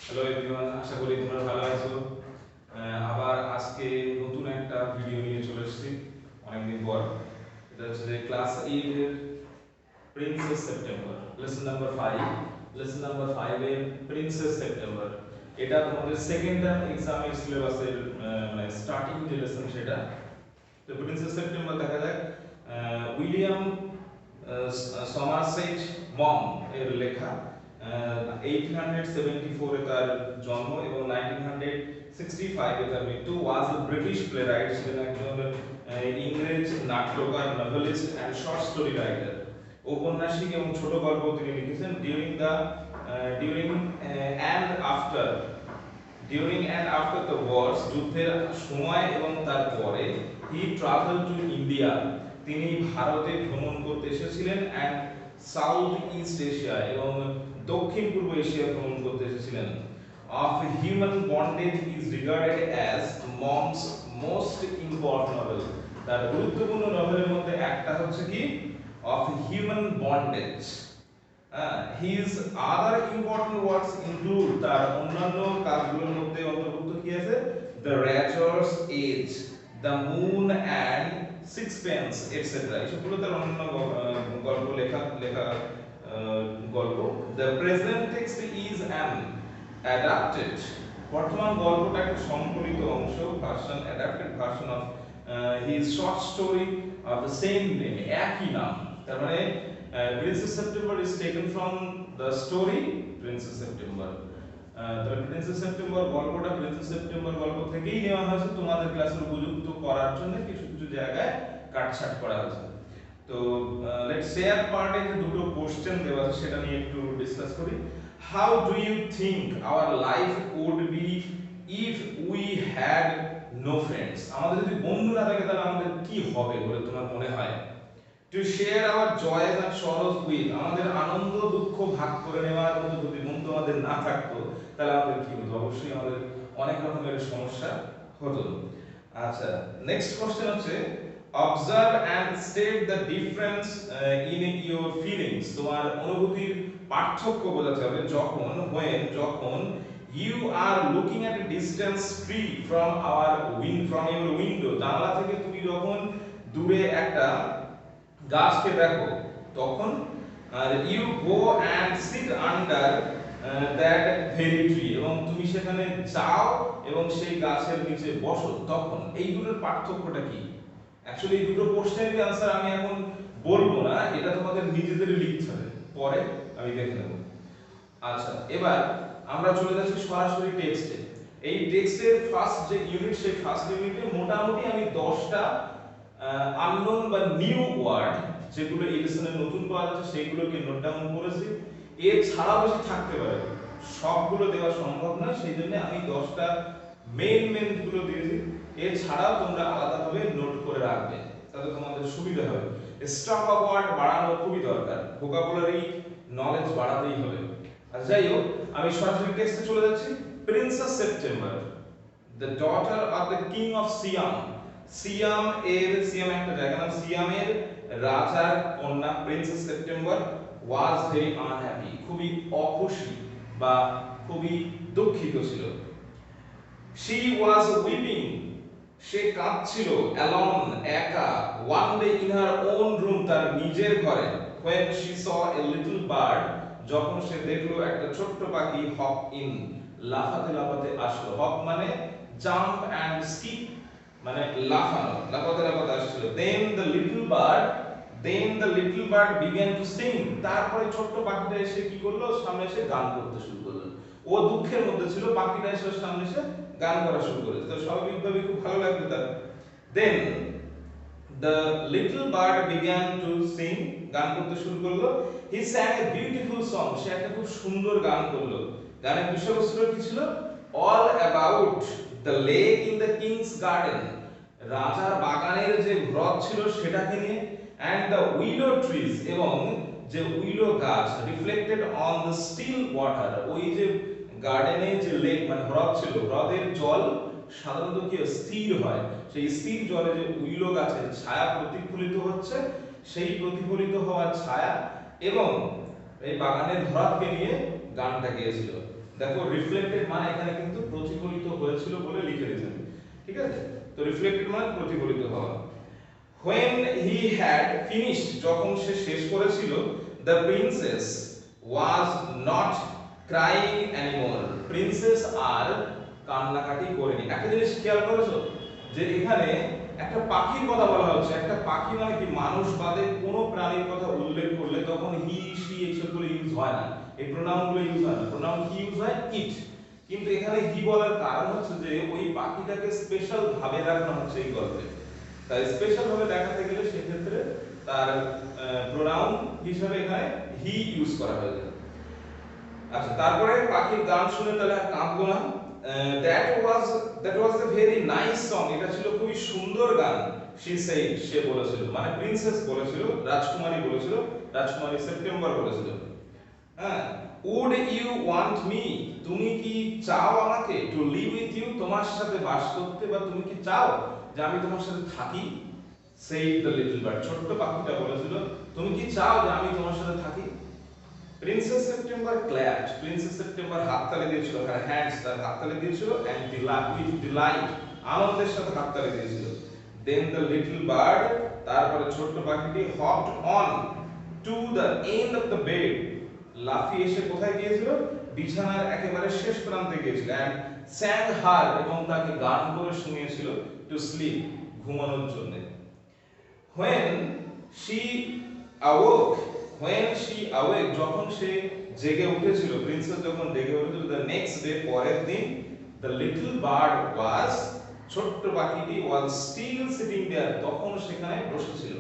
Hello everyone, আশা করি তোমরা ভালো আছো। আবার আজকে নতুন একটা ভিডিও নিয়ে চলে এসেছি অনেকদিন পর। এটা হচ্ছে যে ক্লাস 8 এর প্রিন্সেস সেপ্টেম্বর, লেসন নাম্বার 5 এর প্রিন্সেস সেপ্টেম্বর। এটা তোমাদের সেকেন্ড টার্ম এক্সামের সিলেবাসের মানে স্টার্টিং যে লেসন সেটা। তো প্রিন্সেস সেপ্টেম্বর দেখা যাক। উইলিয়াম সমারসেট মম এর লেখা। 1874 এ তার জন্ম এবং 1965 এ তার মৃত্যু। ওয়াজ এ ব্রিটিশ প্লেরাইট, ছিলেন একজন ইংরেজ নাট্যকার, novelist and short story writer. ঔপন্যাসিক এবং ছোট গল্প তিনি লিখেছেন। ডিউরিং অ্যান্ড আফটার দ্য ওয়ার্স, যুদ্ধের সময় এবং তারপরে, হি ট্রাভেল টু ইন্ডিয়া, তিনি ভারতে ভ্রমণ করতে এসেছিলেন, অ্যান্ড সাউথ ইস্ট এশিয়া, এবং দক্ষিণ পূর্ব এশিয়া ভ্রমণ করতে এসেছিলেন। Of human bondage is regarded as Maugham's most important novel. তার গুরুত্বপূর্ণ নভেলের মধ্যে একটা হচ্ছে কি of human bondage. His other important works include, তার অন্যান্য কাজগুলোর মধ্যে অন্তর্ভুক্ত কি আছে? The razor's edge, the moon and sixpence etcetera. এসবগুলো তার অন্যান্য গল্প লেখা গল্প। The present text is an adapted, বর্তমান গল্পটা একটা সংকলিত অংশ, version, adapted version of his short story of the same name, একই নাম। তার মানে princess September is taken from the story princess September. তাহলে প্রিন্সেস সেপ্টেম্বর গল্পটা প্রিন্সেস সেপ্টেম্বর গল্প থেকেই নেওয়া হয়েছে, তোমাদের ক্লাসের উপযুক্ত করার জন্য কিছু কিছু জায়গায় কাটছাট করা হয়েছে। তো লেটস শেয়ার পার্টে যে দুটো কোশ্চেন দেওয়া আছে সেটা নিয়ে একটু ডিসকাস করি। How do you think our life would be if we had no friends? আমাদের যদি বন্ধু না থাকে তাহলে আমাদের কি হবে বলে তোমার মনে হয়? To share our joys and sorrows with, আমাদের আনন্দ দুঃখ ভাগ করে নেওয়ার মতো যদি বন্ধু আমাদের না থাকতো তাহলে আমাদের কি হতো? অবশ্যই আমাদের অনেক রকমের সমস্যা হতো। আচ্ছা, নেক্সট কোশ্চেন হচ্ছে observe and state the difference in your feelings. তোমার অনুভূতির পার্থক্য বোঝাতে হবে যখন you are looking at a distance tree from your window, জানলা থেকে তুমি যখন দূরে একটা গাছকে দেখো তখন, you go and sit under that very tree, এবং তুমি সেখানে যাও এবং সেই গাছের নিচে বসো তখন। এই দুটোর পার্থক্যটা কি? অ্যাকচুয়ালি এই দুটো প্রশ্নেরই আনসার আমি এখন বলবো না, এটা তোমাদের নিজেদেরই লিখতে হবে, পরে আমি দেখে নেব। আচ্ছা, এবার আমরা চলে যাচ্ছি সরাসরি টেক্সটে। এই টেক্সটের ফার্স্ট যে ইউনিট, সেই ফার্স্ট ইউনিটে মোটামুটি আমি 10টা আননোন বা নিউ ওয়ার্ড যেগুলো এই লেসনে নতুন পাওয়া যাচ্ছে সেইগুলোকে নোট ডাউন করেছি। এছাড়াও বেশি থাকতে পারে, সবগুলো দেওয়া সম্ভব নয়, সেই জন্য আমি 10টা মেন গুলো দিয়েছি। এছাড়াও তোমরা আলাদাভাবে নোট করে রাখবে, তাহলে তোমাদের সুবিধা হবে। স্টক অফ ওয়ার্ড বাড়ানো খুবই দরকার, ভোকাবুলারি নলেজ বাড়াতেই হবে। আর যাই হোক, আমি সরাসরি টেক্সটে চলে যাচ্ছি। Princess September, the daughter of the king of Siam. Siam একটা জায়গা নাম, সিয়ামের রাজার কন্যা princess September was very unhappy, খুবই অখুশি বা খুবই দুঃখিত ছিল। শি ওয়াজ উইপিং, সে কাঁদছিল, অ্যালন একা, one day in her own room, তার নিজের ঘরে, when she saw a little bird, যখন সে দেখলো একটা ছোট্ট পাখি, হপ ইন, লাফাতে লাফাতে আসলো। হপ মানে জাম্প অ্যান্ড স্কিপ, মানে লাফানো, লাফাতে লাফাতে আসছিল। Then the little bird began to sing, তারপরে ছোট্ট পাখিটা এসে কি করলো? সামনে এসে গান করতে শুরু করলো। ও দুঃখের মধ্যে ছিল, পাখিটা এসে সামনে এসে গান করা শুরু করেছে, তো স্বাভাবিকভাবে খুব ভালো লাগবে তার। Then the little bird began to sing, গান করতে শুরু করলো। হি স্যাং এ বিউটিফুল সং, সে একটা খুব সুন্দর গান করলো। গানের বিষয়বস্তু কি ছিল? All about the lake in the king's garden, রাজার বাগানের যে হ্রদ ছিল সেটাকে নিয়ে, অ্যান্ড দ্য উইলো ট্রিজ, এবং যে উইলো গাছ, reflected on the still water, ওই যে গার্ডেনে যে লেক মানে হ্রদ ছিল, হ্রদের জল সাধারণত কি স্থির হয়, সেই স্থির জলে যে উইলো গাছের ছায়া প্রতিফলিত হচ্ছে, সেই প্রতিফলিত হওয়ার ছায়া এবং এই বাগানের হ্রদকে নিয়ে গানটা গেয়েছিল। দেখো রিফ্লেক্টেড মানে এখানে কিন্তু প্রতিফলিত হয়েছিল বলে লিখে দিয়েছেন, ঠিক আছে। তো রিফ্লেক্টেড মানে প্রতিফলিত হওয়া। when he had finished, যখন সে শেষ করেছিল, the princess was not crying anymore, princess আর কান্নাকাটি করেনি। একটা জিনিস খেয়াল করেছো যে এখানে একটা পাখির কথা বলা হচ্ছে, একটা পাখি মানে কি মানুষ বাদে কোনো প্রাণীর কথা উল্লেখ করলে তখন হি সি এসব গুলো ইউজ হয় না, এই প্রোনাউন গুলো ইউজ হয় না, প্রোনাউন কি ইউজ হয় ইট। কিন্তু এখানে হি বলার কারণ হচ্ছে যে ওই পাখিটাকে স্পেশাল ভাবে রাখা হচ্ছে এই গল্পে, তাই স্পেশাল ভাবে দেখাতে গেলে সেক্ষেত্রে তার প্রোনাউন হিসেবে এখানে হি ইউজ করা হয়েছে। আচ্ছা, তারপরে পাখির গান শুনে তাহলে কাঁদবো না। That was a very nice song, এটা ছিল খুবই সুন্দর গান। শি সেড, সে বলেছিল, মানে প্রিন্সেস বলেছিল, রাজকুমারী বলেছিল, রাজকুমারী সেপ্টেম্বর বলেছিল। হ্যাঁ, উড ইউ ওয়ান্ট মি, তুমি কি চাও আমাকে, টু লিভ উইথ ইউ, তোমার সাথে বাস করতে, বা তুমি কি চাও যে আমি তোমার সাথে থাকি। সেই দ্য লিটল বার্ড, ছোট্ট পাখিটা বলেছিল, তুমি কি চাও যে আমি তোমার সাথে থাকি। Princess September clapped, princess September হাততালি দিয়েছিল, তার হ্যান্ডস, তার হাততালি দিয়েছিল, এন্ড উইথ ডিলাইট, আনন্দের সাথে হাততালি দিয়েছিল। দেন দ্য লিটল বার্ড, তারপরে ছোট্ট পাখিটি hopped on to the end of the bed, লাফিয়ে এসে কোথায় গিয়েছিল, বিছানার একেবারে শেষ প্রান্তে গিয়েছিল, এন্ড স্যাং হার, এবং তাকে গান করে শুনিয়েছিল, টু স্লিপ, ঘুমানোর জন্য। when she awoke, যখন সে জেগে উঠেছিল, প্রিন্সেস যখন জেগে উঠেছিল, the next day, পরের দিন, the little bird was, ছোট্ট পাখিটি was still sitting there, তখন সেখানে বসেছিল,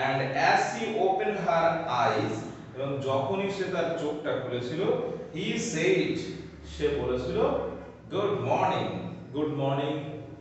and as she opened her eyes, এবং যখনই সে তার চোখটা খুলেছিল, he said, সে বলেছিল, গুড মর্নিং, গুড মর্নিং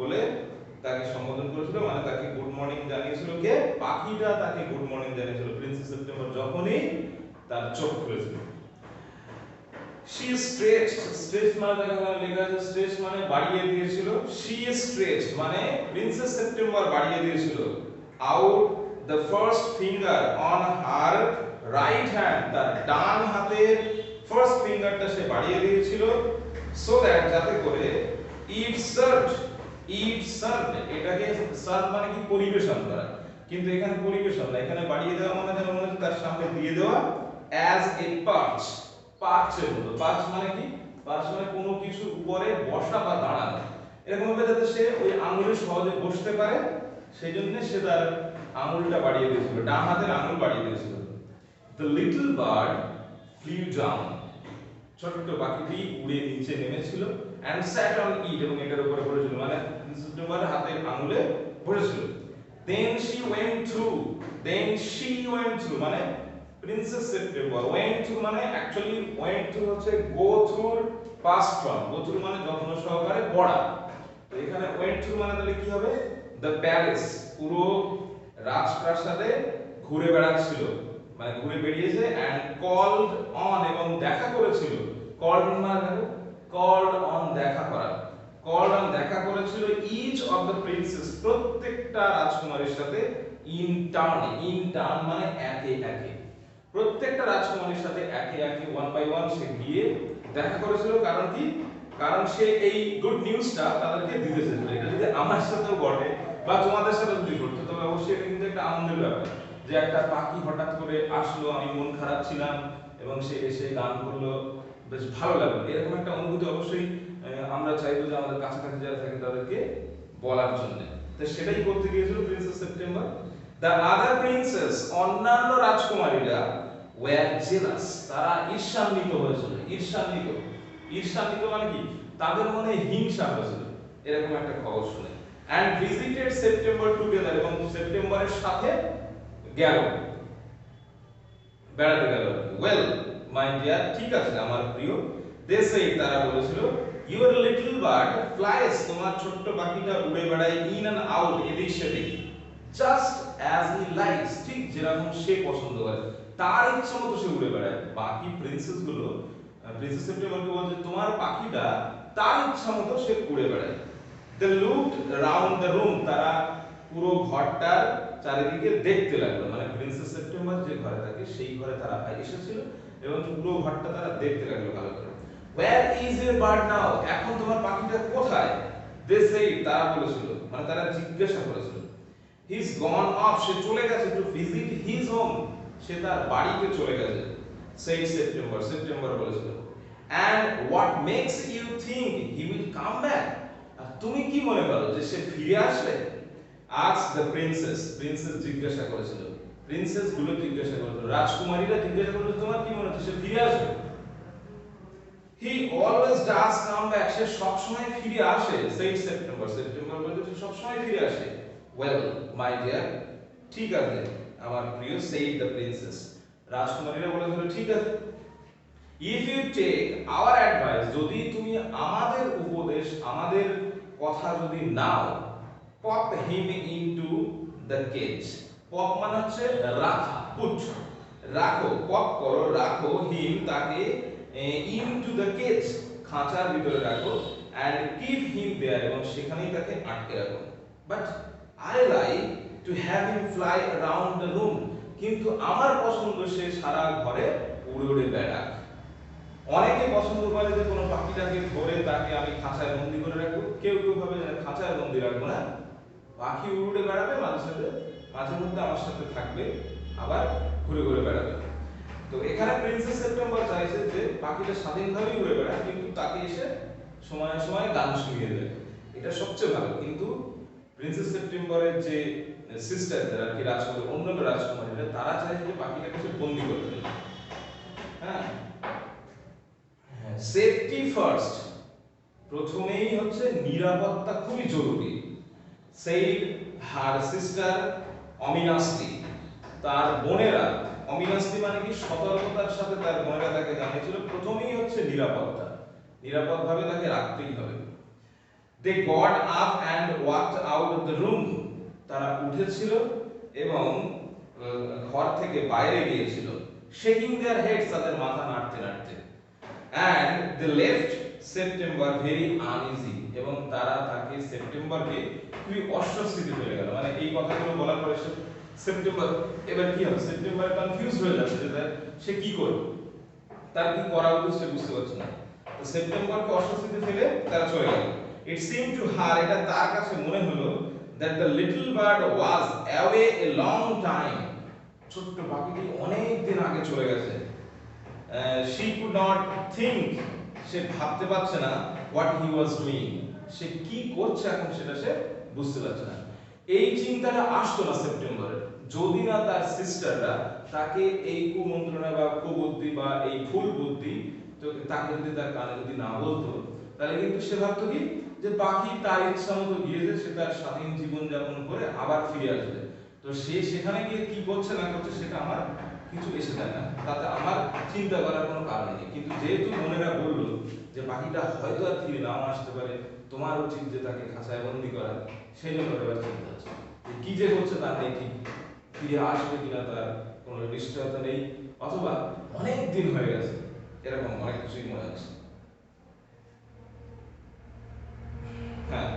বলে তাকে সম্বোধন করেছিল, মানে তাকে গুড মর্নিং জানিয়েছিল কে, পাখিটা তাকে গুড মর্নিং জানিয়েছিল প্রিন্সেস সেপ্টেম্বর যখনই তার চোখ খুলেছিল। she stretched, stretch মানে তাকে লেখা আছে stretch মানে বাড়িয়ে দিয়েছিল, she stretched মানে প্রিন্সেস সেপ্টেম্বর বাড়িয়ে দিয়েছিল, out the first finger on her right hand, তার ডান হাতের ফার্স্ট ফিঙ্গারটা সে বাড়িয়ে দিয়েছিল, so that, যাতে করে, it served, এটাকে সার্ভ মানে কি পরিবেশন করা, কিন্তু এখানে পরিবেশন না, এখানে বাড়িয়ে দেওয়া মানে যেন মনে হচ্ছে তার সামনে দিয়ে দেওয়া, as a perch, পার্চের মতো, পার্চ মানে কি, পার্চ মানে কোনো কিছুর উপরে বসা বা দাঁড়ানো, এরকম ভাবে যাতে সে ওই আঙুলে সহজে বসতে পারে, সেই জন্য সে তার আঙুলটা বাড়িয়ে দিয়েছিল, ডান হাতের আঙুল বাড়িয়ে দিয়েছিল। the little bird flew down, ছোট্ট পাখিটি উড়ে নিচে নেমেছিল, and sat on it, এবং এটার উপরে বসেছিল, মানে সেপ্টেম্বর হাতের আঙুলে বসেছিল। then she went through, মানে প্রিন্সেস সেপ্টেম্বর went through মানে অ্যাকচুয়ালি went through হচ্ছে go through past form, go through মানে যত্ন সহকারে পড়া, তো এখানে went through মানে তাহলে কি হবে, the palace, পুরো রাজপ্রাসাদে ঘুরে বেড়াচ্ছিল, মানে ঘুরে বেরিয়েছে, and called on, এবং দেখা করেছিল, called মানে দেখো called on দেখা করা, called on দেখা করেছিল, each of the princess, প্রত্যেকটা রাজকুমারীর সাথে, in turn মানে একে একে, প্রত্যেকটা রাজকুমারীর সাথে একে একে one by one সে গিয়ে দেখা করেছিল, কারণ কি, কারণ সে এই গুড নিউজটা তাদেরকে দিতে চেয়েছিল। এটা যদি আমার সাথেও ঘটে বা তোমাদের সাথে যদি ঘটতো, তবে অবশ্যই এটা কিন্তু একটা আনন্দের ব্যাপার, যে একটা পাখি হঠাৎ করে আসলো, আমি মন খারাপ ছিলাম এবং সে এসে গান করলো, বেশ ভালো লাগলো, এরকম একটা অনুভূতি অবশ্যই আমরা চাইবো যে আমাদের কাছাকাছি যারা থাকে তাদেরকে বলার জন্য। তো সেটাই করতে গিয়েছিল princess September. The other princess, অন্যান্য রাজকুমারীরা, ওয়্যার জেলাস, তারা ঈর্ষান্বিত হয়েছিল, ঈর্ষান্বিত মানে কি, তাদের মনে হিংসা হয়েছিল, এরকম একটা খবর শুনে। and visited সেপ্টেম্বর টুগেদার, এবং সেপ্টেম্বরের সাথে গেল, বেড়াতে গেল। ওয়েল মাই ডিয়ার, ঠিক আছে আমার প্রিয়, দে সেই, তারা বলেছিল, ইউর লিটল বার্ড ফ্লাইস, তোমার ছোট্ট পাখিটা উড়ে বেড়ায়, ইন এন্ড আউট, এদিক সেদিক, জাস্ট অ্যাজ হি লাইকস, ঠিক যেরকম সে পছন্দ করে, তার ইচ্ছা মতো সে উড়ে বেড়ায়। বাকি প্রিন্সেস গুলো প্রিন্সেস সেপ্টেম্বরকে বলছে তোমার পাখিটা তার ইচ্ছা মতো সে উড়ে বেড়ায়। They looked round the room, তারা পুরো ঘরটার চারিদিকে দেখতে লাগলো, মানে প্রিন্সেস সেপ্টেম্বর যে ঘরে থাকে সেই ঘরে তারা এসেছিল এবং পুরো ঘরটা তারা দেখতে লাগলো ভালো করে। where is your bird now, এখন তোমার পাখিটা কোথায়? they said, তারা বলেছিল, মানে তারা জিজ্ঞাসা করেছিল, he's gone off, সে চলে গেছে, to visit his home, সে তার বাড়িতে চলে গেছে, said September, সেপ্টেম্বর বলেছিল, and what makes you think he will come back, আর তুমি কি মনে করো যে সে ফিরে আসবে? asked the princess, প্রিন্সেস জিজ্ঞাসা করেছিল, প্রিন্সেস গুলো জিজ্ঞাসা করেছিল, রাজকুমারীরা জিজ্ঞাসা করেছিল, তোমার কি মনে হচ্ছে সে ফিরে আসবে? he always does come back, সে সব সময় ফিরে আসে, said September, সেপ্টেম্বর বলেছে সে সব সময় ফিরে আসে, well my dear, ঠিক আছে আমার প্রিয়, said the princess, রাজকুমারীরা বলেছিল ঠিক আছে, if you take our advice, যদি তুমি আমাদের উপদেশ, আমাদের কথা যদি নাও, pop him into the cage, pop মানে হচ্ছে রাখা, put, রাখো, pop করো, রাখো, him তাকে, into the cage, খাঁচার ভিতরে রাখো, and keep him there, এবং সেখানেই তাকে আটকে রাখো, but I like to have him fly around the room, কিন্তু আমার পছন্দ সে সারা ঘরে উড়ে উড়ে বেড়াক। অনেকে পছন্দ করে যে কোনো পাখিটাকে ধরে তাকে আমি খাঁচায় বন্দি করে রাখবো, কেউ কেউ ভাবে যে খাঁচায় বন্দি রাখবো না, পাখি উড়ে বেড়াবে, মাঝে মধ্যে আমার সাথে থাকবে, আবার ঘুরে ঘুরে বেড়াবে। তো এখানে প্রিন্সেস সেপ্টেম্বর চাইছে যে পাখিটা স্বাধীনভাবে উড়ে বেড়ায়, কিন্তু তাকে এসে সময়ে সময়ে গান শুনিয়ে দেয়, এটা সবচেয়ে ভালো। কিন্তু প্রিন্সেস সেপ্টেম্বরের যে সিস্টার, যারা কি রাজকুমারী, অন্য রাজকুমারীরা, তারা চাইছে যে পাখিটাকে সে বন্দি করতে দেয়। হ্যাঁ, সেফটি ফার্স্ট, প্রথমেই হচ্ছে নিরাপত্তা খুবই জরুরি, said her sister ominously, তার বোনেরা, ominously মানে কি সতর্কতার সাথে তার বোনেরা তাকে জানিয়েছিল প্রথমেই হচ্ছে নিরাপত্তা, নিরাপদভাবে তাকে রাখতেই হবে। they got up and walked out of the room, তারা উঠেছিল এবং ঘর থেকে বাইরে গিয়েছিল, shaking their heads, তাদের মাথা নাড়তে নাড়তে, and they left September very uneasy, এবং তারা তাকে, সেপ্টেম্বরকে খুবই অস্বস্তিতে ফেলে গেল, মানে এই কথাগুলো বলার পরে সেপ্টেম্বর এবার কি হবে, সেপ্টেম্বর কনফিউজ হয়ে যাচ্ছে যে সে কি করবে, তার কি করা উচিত সে বুঝতে পারছে না, তো সেপ্টেম্বরকে অস্বস্তিতে ফেলে তারা চলে গেল। it seemed to her, এটা তার কাছে মনে হলো, that the little bird was away a long time, ছোট্ট পাখিটি অনেক দিন আগে চলে গেছে। she could not think, সে ভাবতে পারছে না, what he was doing, সে কি করছে এখন সেটা সে বুঝতে পারছে না। এই চিন্তাটা আসতো না সেপ্টেম্বরে, যদি না তার সিস্টাররা তাকে এই কুমন্ত্রণা বা কুবুদ্ধি বা এই ভুল বুদ্ধি, তো তাকে যদি তার কানে যদি না বলতো, তাহলে কিন্তু সে ভাবতো কি যে পাখি তার ইচ্ছা মতো গিয়েছে, সে তার স্বাধীন জীবন যাপন করে আবার ফিরে আসবে, তো সে সেখানে গিয়ে কি করছে না করছে সেটা আমার কিছু এসে যায় না, তাতে আমার চিন্তা করার কোনো কারণ নেই। কিন্তু যেহেতু বোনেরা বললো যে পাখিটা হয়তো আর ফিরে নাও আসতে পারে, তোমার উচিত যে তাকে খাঁচায় বন্দি করা, সেই জন্য এবার চিন্তা হচ্ছে কি যে করছে তার নেই ঠিক, ফিরে আসবে কিনা তার কোনো নিশ্চয়তা নেই, অথবা অনেক দিন হয়ে গেছে, এরকম অনেক কিছুই মনে হচ্ছে। হ্যাঁ,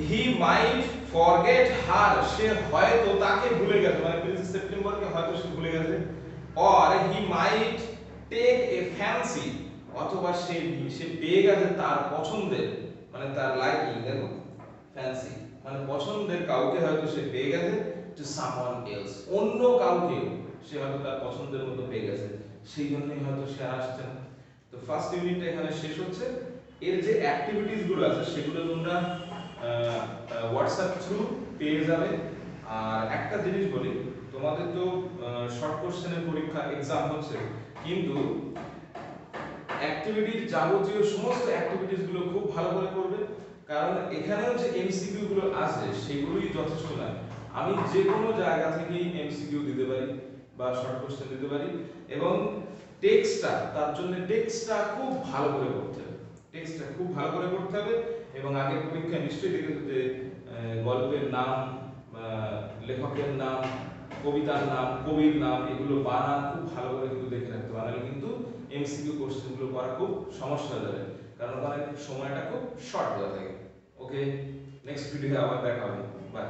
he might forget her, সে হয়তো তাকে ভুলে গেছে, মানে প্রিন্সেস সেপ্টেম্বরকে হয়তো সে ভুলে গেছে, or he might take a fancy, অথবা সে পেয়ে গেছে তার পছন্দের, মানে তার লাইকিং, দেখো ফ্যান্সি মানে পছন্দের কাউকে হয়তো সে পেয়ে গেছে, to someone else, অন্য কাউকে সে হয়তো তার পছন্দের মতো পেয়ে গেছে, সেই জন্যই হয়তো সে আসছে না। তো ফার্স্ট ইউনিটটা এখানে শেষ হচ্ছে। এর যে অ্যাক্টিভিটিস গুলো আছে সেগুলো তোমরা হোয়াটসঅ্যাপ থ্রু পেয়ে যাবে। আর একটা জিনিস বলি, তোমাদের তো শর্ট কোশ্চেনের পরীক্ষা এক্সাম হচ্ছে, কিন্তু অ্যাক্টিভিটির যাবতীয় সমস্ত অ্যাক্টিভিটিস গুলো খুব ভালো করে করবে, কারণ এখানেও যে এমসিকিউ গুলো আছে সেগুলোই যথেষ্ট না। আমি যে কোনো জায়গা থেকেই এমসিকিউ দিতে পারি বা শর্ট কোশ্চেন দিতে পারি, এবং টেক্সটটা, তার জন্য টেক্সটটা খুব ভালো করে করতে হবে, টেক্সটটা খুব ভালো করে করতে হবে। এবং আগের পরীক্ষা নিশ্চয়ই দেখেছো যে গল্পের নাম, লেখকের নাম, কবিতার নাম, কবির নাম, এগুলো বানান খুব ভালো করে কিন্তু দেখে রাখতে হবে, নাহলে কিন্তু এমসিকিউ কোশ্চেন গুলো করা খুব সমস্যা হয়ে যাবে, কারণ ওখানে সময়টা খুব শর্ট হয়ে থাকে। ওকে, নেক্সট ভিডিওতে আবার দেখা হবে, বাই।